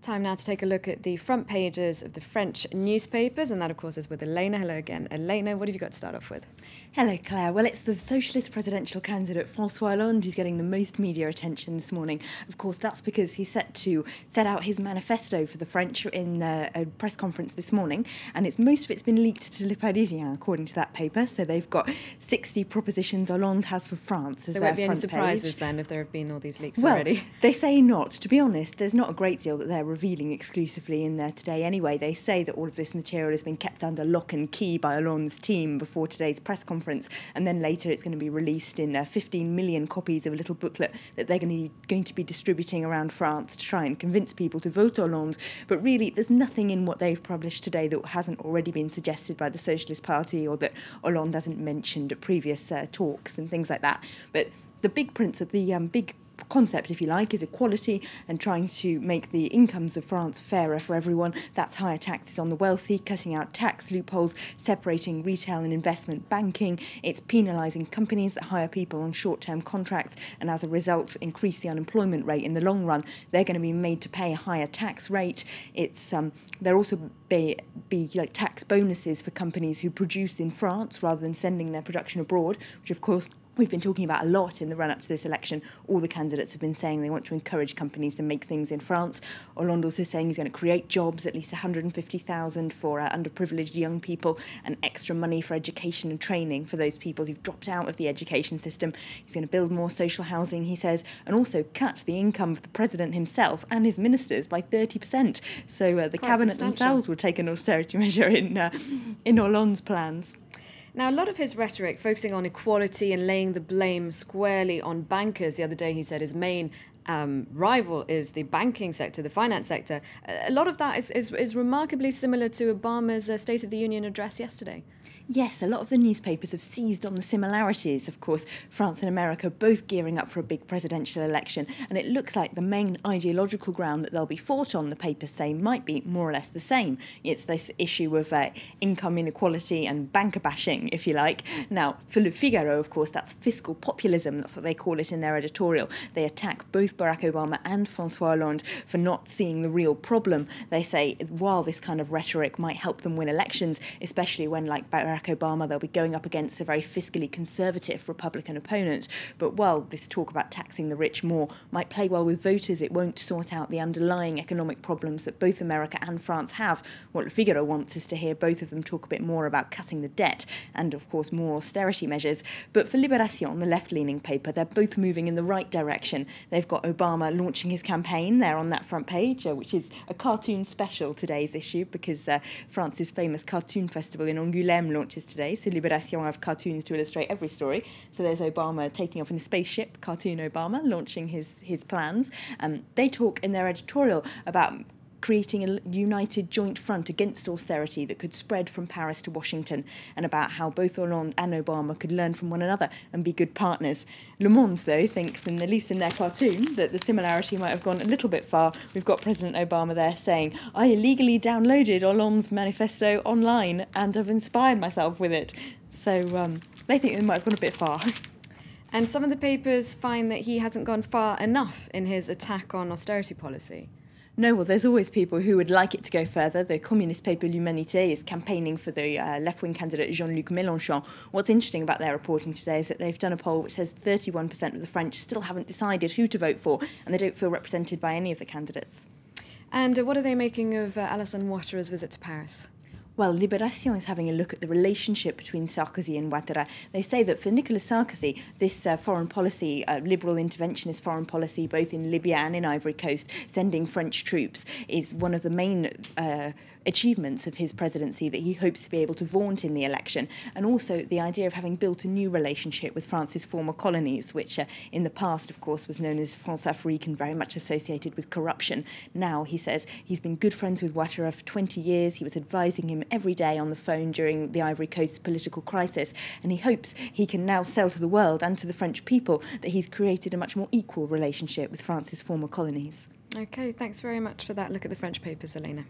Time now to take a look at the front pages of the French newspapers, and that, of course, is with Elena. Hello again. Elena, what have you got to start off with? Hello, Claire. Well, it's the socialist presidential candidate François Hollande who's getting the most media attention this morning. Of course, that's because he's set to set out his manifesto for the French in a press conference this morning, and most of it's been leaked to Le Parisien, according to that paper. So they've got 60 propositions Hollande has for France as there their won't be any front surprises page. then if there have been all these leaks Well, already. they say not. To be honest, there's not a great deal that they're revealing exclusively in there today anyway. They say that all of this material has been kept under lock and key by Hollande's team before today's press conference, and then later it's going to be released in 15 million copies of a little booklet that they're going to be distributing around France to try and convince people to vote Hollande. But really, there's nothing in what they've published today that hasn't already been suggested by the Socialist Party or that Hollande hasn't mentioned at previous talks and things like that. But the big prints of the big concept, if you like, is equality and trying to make the incomes of France fairer for everyone. That's higher taxes on the wealthy, cutting out tax loopholes, separating retail and investment banking. It's penalising companies that hire people on short-term contracts and as a result increase the unemployment rate in the long run. They're going to be made to pay a higher tax rate. There also be like tax bonuses for companies who produce in France rather than sending their production abroad, which of course we've been talking about a lot in the run-up to this election. All the candidates have been saying they want to encourage companies to make things in France. Hollande also saying he's going to create jobs, at least 150,000 for underprivileged young people, and extra money for education and training for those people who've dropped out of the education system. He's going to build more social housing, he says, and also cut the income of the president himself and his ministers by 30%. So the cabinet themselves will take an austerity measure in Hollande's plans. Now, a lot of his rhetoric focusing on equality and laying the blame squarely on bankers. The other day he said his main rival is the banking sector, the finance sector. A lot of that is remarkably similar to Obama's State of the Union address yesterday. Yes, a lot of the newspapers have seized on the similarities. Of course, France and America both gearing up for a big presidential election, and it looks like the main ideological ground that they'll be fought on, the papers say, might be more or less the same. It's this issue of income inequality and banker bashing, if you like. Now, for Le Figaro, of course, that's fiscal populism. That's what they call it in their editorial. They attack both Barack Obama and François Hollande for not seeing the real problem. They say while this kind of rhetoric might help them win elections, especially when, like Barack Obama, they'll be going up against a very fiscally conservative Republican opponent. But while this talk about taxing the rich more might play well with voters, it won't sort out the underlying economic problems that both America and France have. What Le Figaro wants is to hear both of them talk a bit more about cutting the debt and, of course, more austerity measures. But for Libération, the left-leaning paper, they're both moving in the right direction. They've got Obama launching his campaign there on that front page, which is a cartoon special, today's issue, because France's famous cartoon festival in Angoulême launches today, so Libération have cartoons to illustrate every story. So there's Obama taking off in a spaceship, cartoon Obama, launching his plans. They talk in their editorial about creating a united joint front against austerity that could spread from Paris to Washington, and about how both Hollande and Obama could learn from one another and be good partners. Le Monde, though, thinks, and at least in their cartoon, that the similarity might have gone a little bit far. We've got President Obama there saying, "I illegally downloaded Hollande's manifesto online and have inspired myself with it." So they think they might have gone a bit far. And some of the papers find that he hasn't gone far enough in his attack on austerity policy. No, well, there's always people who would like it to go further. The communist paper L'Humanité is campaigning for the left-wing candidate Jean-Luc Mélenchon. What's interesting about their reporting today is that they've done a poll which says 31% of the French still haven't decided who to vote for, and they don't feel represented by any of the candidates. And what are they making of Alassane Ouattara's visit to Paris? Well, Libération is having a look at the relationship between Sarkozy and Ouattara. They say that for Nicolas Sarkozy, this foreign policy, liberal interventionist foreign policy, both in Libya and in Ivory Coast, sending French troops, is one of the main achievements of his presidency that he hopes to be able to vaunt in the election, and also the idea of having built a new relationship with France's former colonies, which in the past, of course, was known as France-Afrique and very much associated with corruption. Now, he says, he's been good friends with Ouattara for 20 years. He was advising him every day on the phone during the Ivory Coast political crisis, and he hopes he can now sell to the world and to the French people that he's created a much more equal relationship with France's former colonies. Okay, thanks very much for that look at the French papers, Elena.